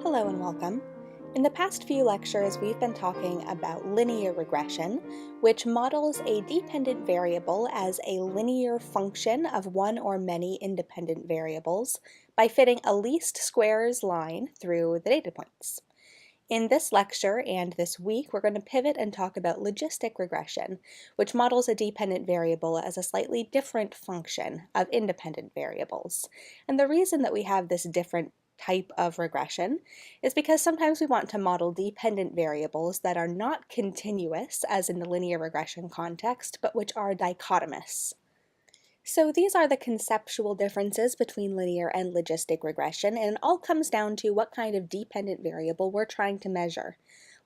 Hello and welcome. In the past few lectures, we've been talking about linear regression, which models a dependent variable as a linear function of one or many independent variables by fitting a least squares line through the data points. In this lecture and this week, we're going to pivot and talk about logistic regression, which models a dependent variable as a slightly different function of independent variables. And the reason that we have this different type of regression is because sometimes we want to model dependent variables that are not continuous, as in the linear regression context, but which are dichotomous. So these are the conceptual differences between linear and logistic regression, and it all comes down to what kind of dependent variable we're trying to measure.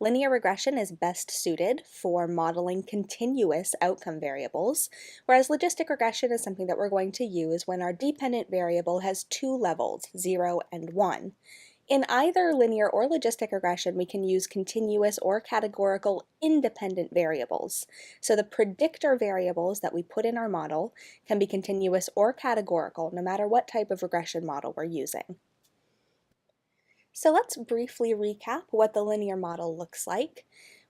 Linear regression is best suited for modeling continuous outcome variables, whereas logistic regression is something that we're going to use when our dependent variable has two levels, 0 and 1. In either linear or logistic regression, we can use continuous or categorical independent variables. So the predictor variables that we put in our model can be continuous or categorical, no matter what type of regression model we're using. So let's briefly recap what the linear model looks like.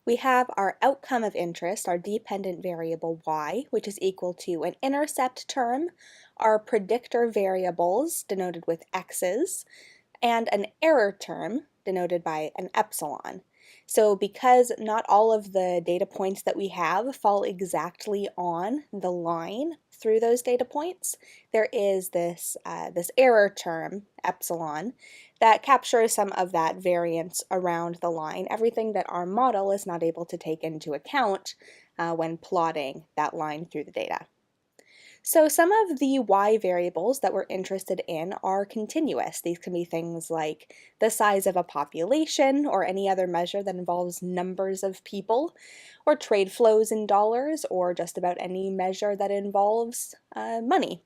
We have our outcome of interest, our dependent variable y, which is equal to an intercept term, our predictor variables, denoted with x's, and an error term, denoted by an epsilon. So because not all of the data points that we have fall exactly on the line through those data points, there is this error term, epsilon, that captures some of that variance around the line, everything that our model is not able to take into account when plotting that line through the data. So some of the y variables that we're interested in are continuous. These can be things like the size of a population or any other measure that involves numbers of people, or trade flows in dollars, or just about any measure that involves money.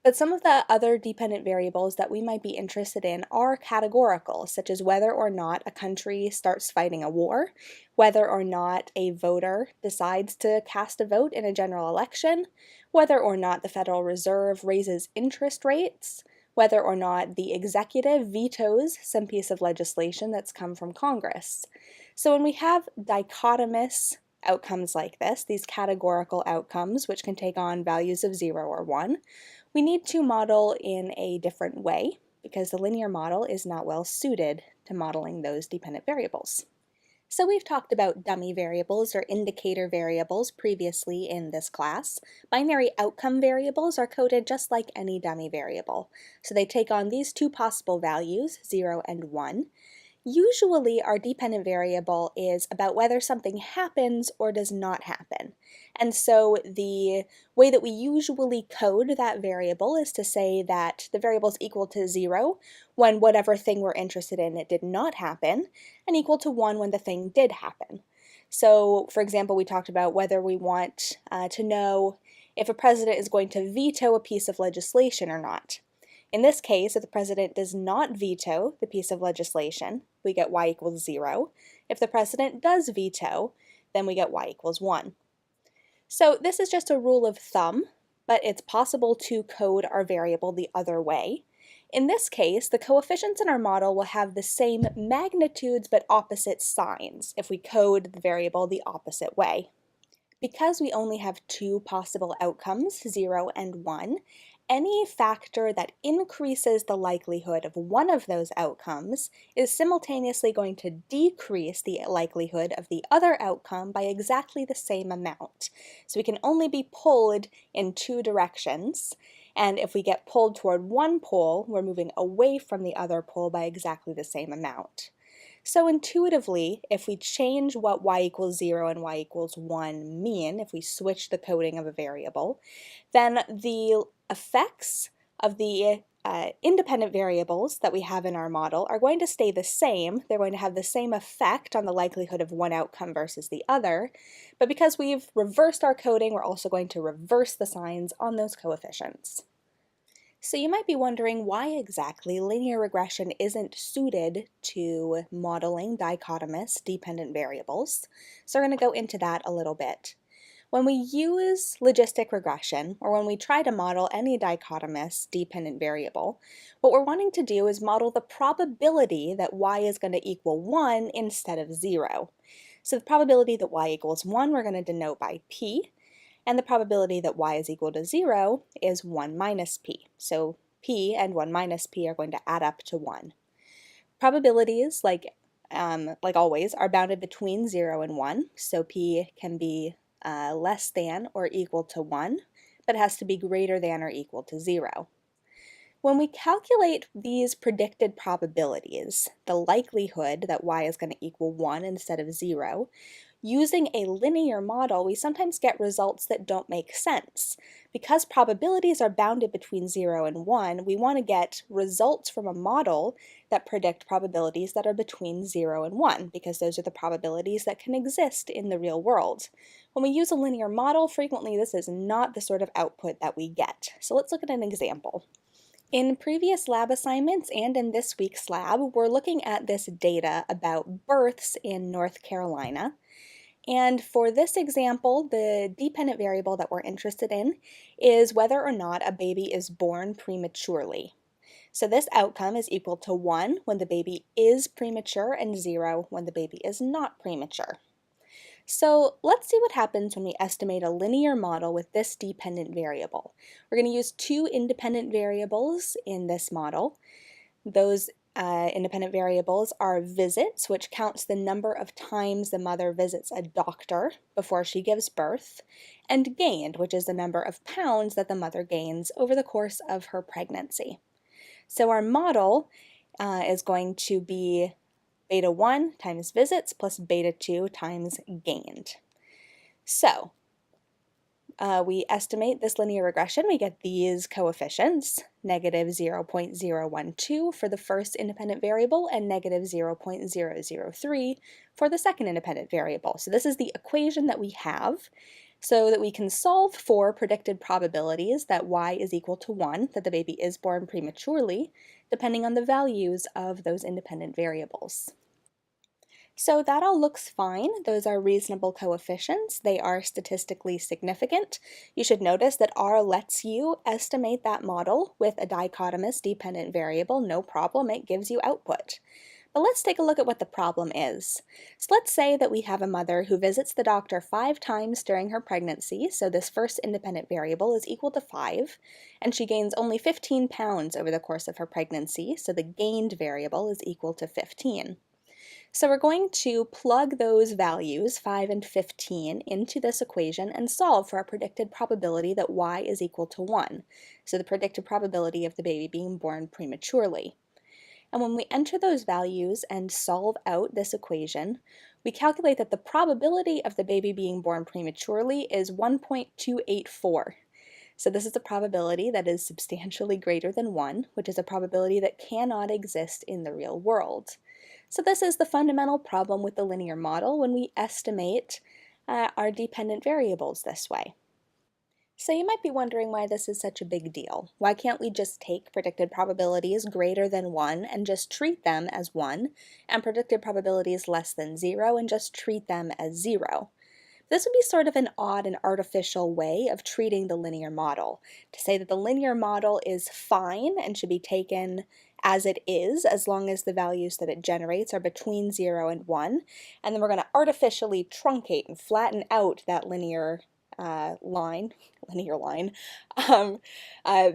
But some of the other dependent variables that we might be interested in are categorical, such as whether or not a country starts fighting a war, whether or not a voter decides to cast a vote in a general election, whether or not the Federal Reserve raises interest rates, whether or not the executive vetoes some piece of legislation that's come from Congress. So when we have dichotomous outcomes like this, these categorical outcomes, which can take on values of 0 or 1, we need to model in a different way because the linear model is not well suited to modeling those dependent variables. So we've talked about dummy variables or indicator variables previously in this class. Binary outcome variables are coded just like any dummy variable. So they take on these two possible values, 0 and 1. Usually our dependent variable is about whether something happens or does not happen. And so the way that we usually code that variable is to say that the variable is equal to 0 when whatever thing we're interested in, it did not happen, and equal to 1 when the thing did happen. So, for example, we talked about whether we want to know if a president is going to veto a piece of legislation or not. In this case, if the president does not veto the piece of legislation, we get y equals 0. If the president does veto, then we get y equals 1. So this is just a rule of thumb, but it's possible to code our variable the other way. In this case, the coefficients in our model will have the same magnitudes but opposite signs if we code the variable the opposite way. Because we only have two possible outcomes, 0 and 1, any factor that increases the likelihood of one of those outcomes is simultaneously going to decrease the likelihood of the other outcome by exactly the same amount. So we can only be pulled in two directions, and if we get pulled toward one pole, we're moving away from the other pole by exactly the same amount. So intuitively, if we change what y equals 0 and y equals 1 mean, if we switch the coding of a variable, then the effects of the independent variables that we have in our model are going to stay the same. They're going to have the same effect on the likelihood of one outcome versus the other, but because we've reversed our coding, we're also going to reverse the signs on those coefficients. So you might be wondering why exactly linear regression isn't suited to modeling dichotomous dependent variables. So we're going to go into that a little bit. When we use logistic regression, or when we try to model any dichotomous dependent variable, what we're wanting to do is model the probability that y is going to equal 1 instead of 0. So the probability that y equals 1 we're going to denote by p, and the probability that y is equal to 0 is 1 minus p. So p and 1 minus p are going to add up to 1. Probabilities, like always, are bounded between 0 and 1, so p can be less than or equal to 1, but it has to be greater than or equal to 0. When we calculate these predicted probabilities, the likelihood that y is going to equal 1 instead of 0, using a linear model, we sometimes get results that don't make sense. Because probabilities are bounded between 0 and 1, we want to get results from a model that predict probabilities that are between 0 and 1, because those are the probabilities that can exist in the real world. When we use a linear model, frequently this is not the sort of output that we get. So let's look at an example. In previous lab assignments and in this week's lab, we're looking at this data about births in North Carolina. And for this example, the dependent variable that we're interested in is whether or not a baby is born prematurely. So this outcome is equal to 1 when the baby is premature and 0 when the baby is not premature. So let's see what happens when we estimate a linear model with this dependent variable. We're going to use two independent variables in this model. Those independent variables are visits, which counts the number of times the mother visits a doctor before she gives birth, and gained, which is the number of pounds that the mother gains over the course of her pregnancy. So our model is going to be beta 1 times visits plus beta 2 times gained. So we estimate this linear regression. We get these coefficients, negative 0.012 for the first independent variable and negative 0.003 for the second independent variable. So this is the equation that we have so that we can solve for predicted probabilities that y is equal to 1, that the baby is born prematurely, depending on the values of those independent variables. So that all looks fine. Those are reasonable coefficients. They are statistically significant. You should notice that R lets you estimate that model with a dichotomous dependent variable. No problem, it gives you output. But let's take a look at what the problem is. So let's say that we have a mother who visits the doctor 5 times during her pregnancy, so this first independent variable is equal to 5, and she gains only 15 pounds over the course of her pregnancy, so the gained variable is equal to 15. So we're going to plug those values, 5 and 15, into this equation and solve for our predicted probability that y is equal to 1. So the predicted probability of the baby being born prematurely. And when we enter those values and solve out this equation, we calculate that the probability of the baby being born prematurely is 1.284. So this is a probability that is substantially greater than 1, which is a probability that cannot exist in the real world. So this is the fundamental problem with the linear model when we estimate our dependent variables this way. So you might be wondering why this is such a big deal. Why can't we just take predicted probabilities greater than 1 and just treat them as 1, and predicted probabilities less than 0 and just treat them as 0? This would be sort of an odd and artificial way of treating the linear model, to say that the linear model is fine and should be taken as it is, as long as the values that it generates are between 0 and 1, and then we're going to artificially truncate and flatten out that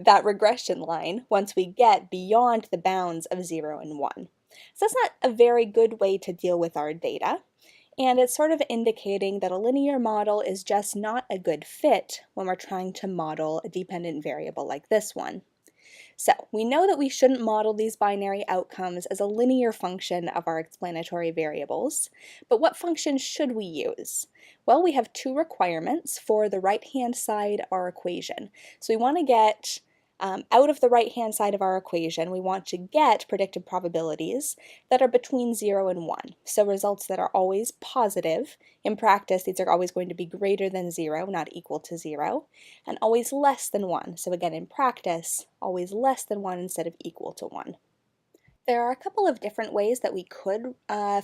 that regression line once we get beyond the bounds of 0 and 1. So that's not a very good way to deal with our data. And it's sort of indicating that a linear model is just not a good fit when we're trying to model a dependent variable like this one. So we know that we shouldn't model these binary outcomes as a linear function of our explanatory variables, but what function should we use? Well, we have two requirements for the right-hand side of our equation. So we want to get out of the right-hand side of our equation, we want to get predicted probabilities that are between 0 and 1. So results that are always positive. In practice, these are always going to be greater than 0, not equal to 0, and always less than 1. So again, in practice, always less than 1 instead of equal to 1. There are a couple of different ways that we could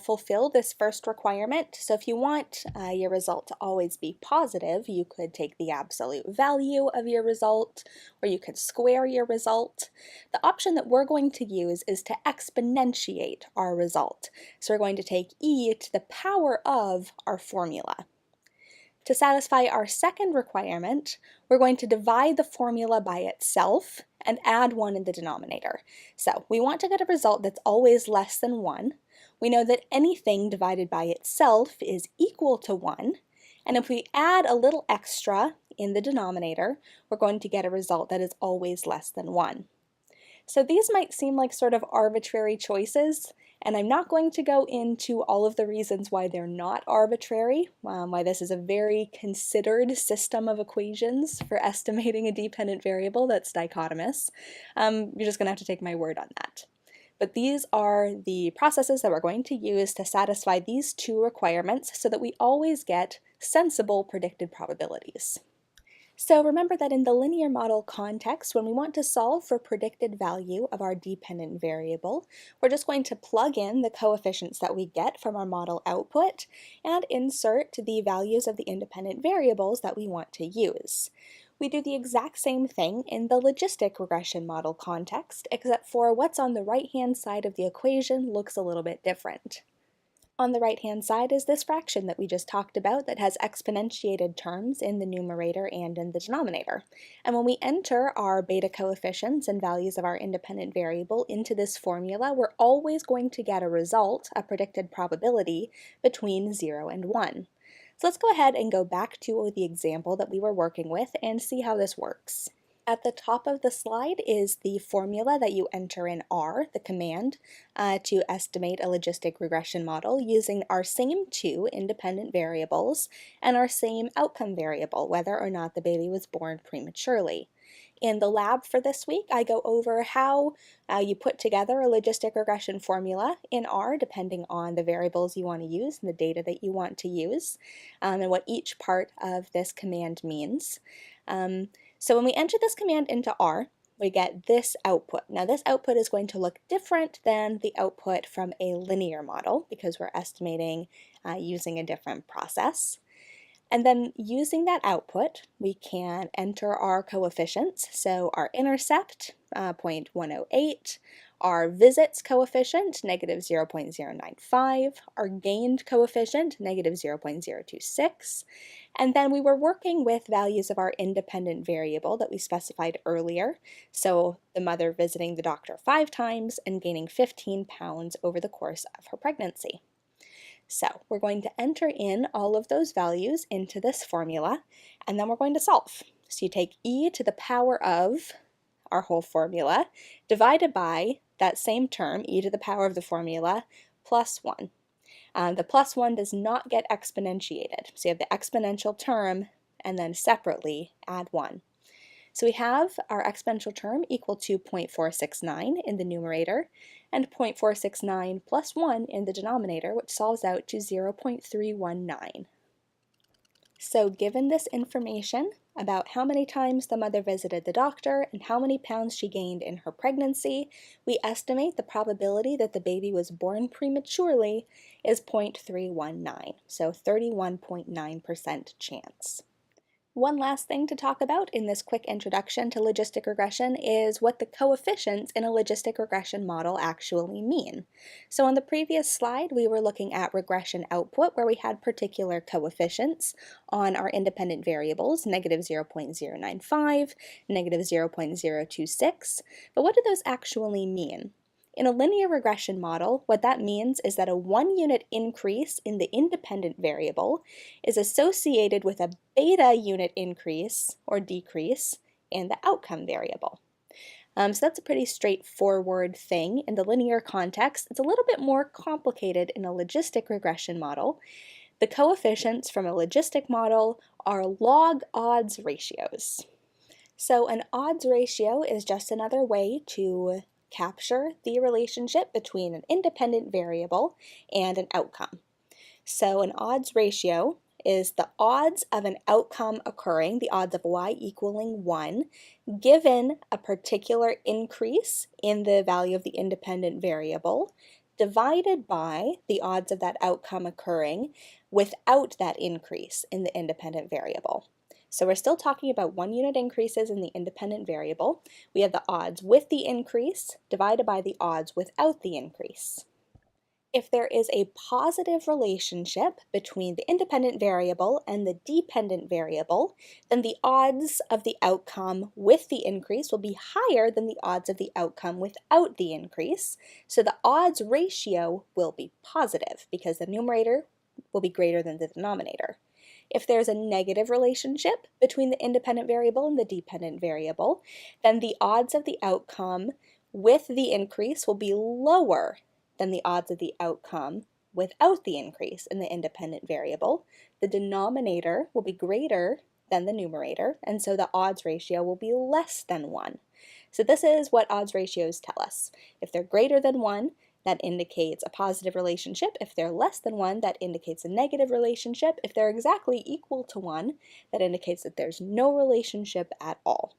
fulfill this first requirement. So if you want your result to always be positive, you could take the absolute value of your result, or you could square your result. The option that we're going to use is to exponentiate our result. So we're going to take e to the power of our formula. To satisfy our second requirement, we're going to divide the formula by itself and add 1 in the denominator. So we want to get a result that's always less than 1. We know that anything divided by itself is equal to 1. And if we add a little extra in the denominator, we're going to get a result that is always less than 1. So these might seem like sort of arbitrary choices, and I'm not going to go into all of the reasons why they're not arbitrary, why this is a very considered system of equations for estimating a dependent variable that's dichotomous. You're just going to have to take my word on that. But these are the processes that we're going to use to satisfy these two requirements so that we always get sensible predicted probabilities. So remember that in the linear model context, when we want to solve for predicted value of our dependent variable, we're just going to plug in the coefficients that we get from our model output and insert the values of the independent variables that we want to use. We do the exact same thing in the logistic regression model context, except for what's on the right-hand side of the equation looks a little bit different. On the right-hand side is this fraction that we just talked about that has exponentiated terms in the numerator and in the denominator. And when we enter our beta coefficients and values of our independent variable into this formula, we're always going to get a result, a predicted probability, between 0 and 1. So let's go ahead and go back to the example that we were working with and see how this works. At the top of the slide is the formula that you enter in R, the command, to estimate a logistic regression model using our same two independent variables and our same outcome variable, whether or not the baby was born prematurely. In the lab for this week, I go over how you put together a logistic regression formula in R, depending on the variables you want to use and the data that you want to use, and what each part of this command means. So when we enter this command into R, we get this output. Now this output is going to look different than the output from a linear model because we're estimating using a different process. And then using that output, we can enter our coefficients. So our intercept, 0.108, our visits coefficient, negative 0.095, our gained coefficient, negative 0.026, and then we were working with values of our independent variable that we specified earlier. So the mother visiting the doctor 5 times and gaining 15 pounds over the course of her pregnancy. So we're going to enter in all of those values into this formula, and then we're going to solve. So you take e to the power of our whole formula divided by that same term, e to the power of the formula, plus 1. The plus 1 does not get exponentiated. So you have the exponential term and then separately add 1. So we have our exponential term equal to 0.469 in the numerator and 0.469 plus 1 in the denominator, which solves out to 0.319. So given this information about how many times the mother visited the doctor and how many pounds she gained in her pregnancy, we estimate the probability that the baby was born prematurely is 0.319, so 31.9% chance. One last thing to talk about in this quick introduction to logistic regression is what the coefficients in a logistic regression model actually mean. So on the previous slide, we were looking at regression output where we had particular coefficients on our independent variables, negative 0.095, negative 0.026. But what do those actually mean? In a linear regression model, what that means is that a 1-unit increase in the independent variable is associated with a beta unit increase or decrease in the outcome variable. So that's a pretty straightforward thing. In the linear context, it's a little bit more complicated in a logistic regression model. The coefficients from a logistic model are log odds ratios. So an odds ratio is just another way to capture the relationship between an independent variable and an outcome. So an odds ratio is the odds of an outcome occurring, the odds of y equaling 1, given a particular increase in the value of the independent variable, divided by the odds of that outcome occurring without that increase in the independent variable. So we're still talking about 1 unit increases in the independent variable. We have the odds with the increase divided by the odds without the increase. If there is a positive relationship between the independent variable and the dependent variable, then the odds of the outcome with the increase will be higher than the odds of the outcome without the increase. So the odds ratio will be positive because the numerator will be greater than the denominator. If there's a negative relationship between the independent variable and the dependent variable, then the odds of the outcome with the increase will be lower than the odds of the outcome without the increase in the independent variable. The denominator will be greater than the numerator, and so the odds ratio will be less than 1. So this is what odds ratios tell us. If they're greater than 1, that indicates a positive relationship. If they're less than 1, that indicates a negative relationship. If they're exactly equal to 1, that indicates that there's no relationship at all.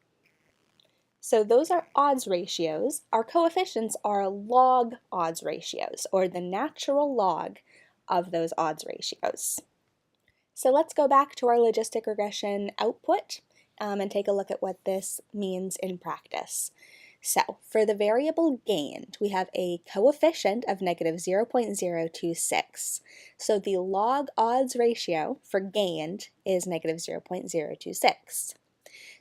So those are odds ratios. Our coefficients are log odds ratios, or the natural log of those odds ratios. So let's go back to our logistic regression output and take a look at what this means in practice. So for the variable gained, we have a coefficient of negative 0.026. So the log odds ratio for gained is negative 0.026.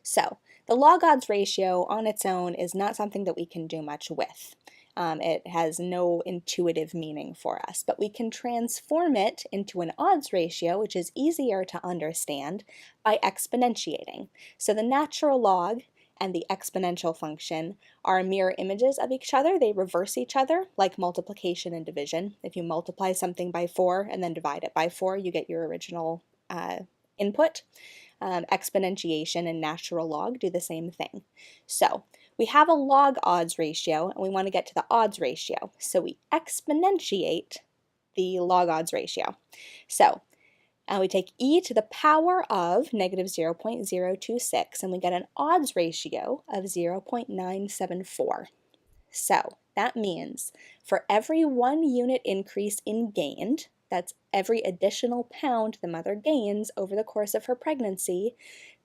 So the log odds ratio on its own is not something that we can do much with. It has no intuitive meaning for us, but we can transform it into an odds ratio, which is easier to understand, by exponentiating. So the natural log and the exponential function are mirror images of each other. They reverse each other, like multiplication and division. If you multiply something by 4 and then divide it by 4, you get your original input. Exponentiation and natural log do the same thing. So we have a log odds ratio, and we want to get to the odds ratio. So we exponentiate the log odds ratio. So we take e to the power of negative 0.026, and we get an odds ratio of 0.974. So that means for every 1 unit increase in gained, that's every additional pound the mother gains over the course of her pregnancy,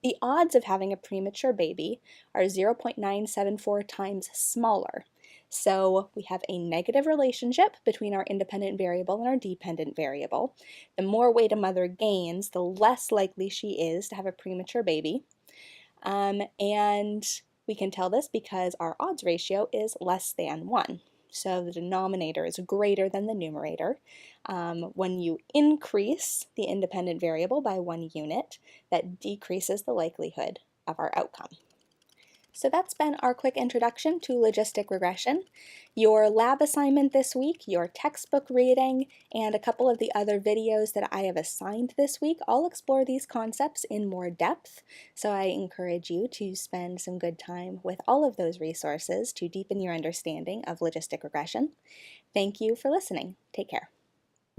the odds of having a premature baby are 0.974 times smaller. So we have a negative relationship between our independent variable and our dependent variable. The more weight a mother gains, the less likely she is to have a premature baby. And we can tell this because our odds ratio is less than 1. So the denominator is greater than the numerator. When you increase the independent variable by 1 unit, that decreases the likelihood of our outcome. So that's been our quick introduction to logistic regression. Your lab assignment this week, your textbook reading, and a couple of the other videos that I have assigned this week all explore these concepts in more depth. So I encourage you to spend some good time with all of those resources to deepen your understanding of logistic regression. Thank you for listening. Take care.